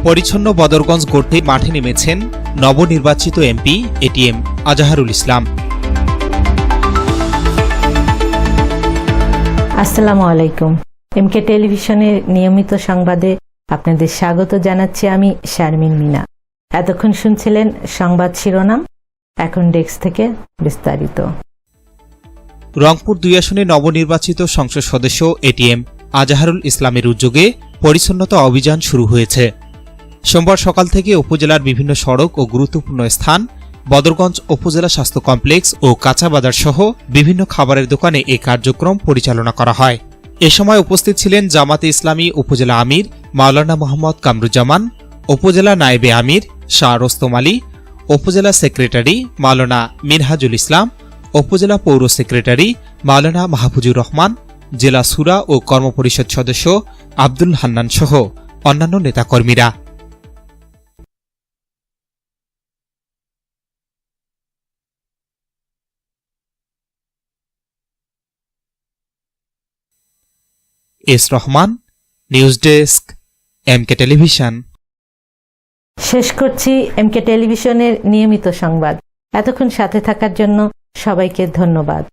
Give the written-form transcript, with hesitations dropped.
পরিচ্ছন্ন বদরগঞ্জ গড়তে মাঠে নেমেছেন নবনির্বাচিত এমপি এটিএম আজাহারুল ইসলাম। আসসালামু আলাইকুম। এমকে টেলিভিশনের নিয়মিত সংবাদে আপনাদের স্বাগত জানাচ্ছি আমি শারমিন মিনা। এতক্ষণ শুনছিলেন সংবাদ শিরোনাম, এখন ডেস্ক থেকে বিস্তারিত। রংপুর ২ আসনে নবনির্বাচিত সংসদ সদস্য এটিএম আজাহারুল ইসলামের উদ্যোগে পরিচ্ছন্নতা অভিযান শুরু হয়েছে। সোমবার সকাল থেকে উপজেলার বিভিন্ন সড়ক ও গুরুত্বপূর্ণ স্থান, বদরগঞ্জ উপজেলা স্বাস্থ্য কমপ্লেক্স ও কাঁচা বাজার সহ বিভিন্ন খাবারের দোকানে এই কার্যক্রম পরিচালনা করা হয়। এ সময় উপস্থিত ছিলেন জামাতে ইসলামী উপজেলা আমির মাওলানা মোহাম্মদ কামরুজ্জামান, উপজেলা নায়েবে আমির শাহ রোস্তম আলী, উপজেলা সেক্রেটারি মাওলানা মিনহাজুল ইসলাম, উপজেলা পৌর সেক্রেটারি মাওলানা মাহফুজুর রহমান, জেলা সুরা ও কর্মপরিষদ সদস্য আব্দুল হান্নান সহ অন্যান্য নেতাকর্মীরা। S Rahman, news desk, MK television. শেষ করছি এমকে টেলিভিশনের নিয়মিত সংবাদ। এতক্ষণ সাথে থাকার জন্য সবাইকে ধন্যবাদ।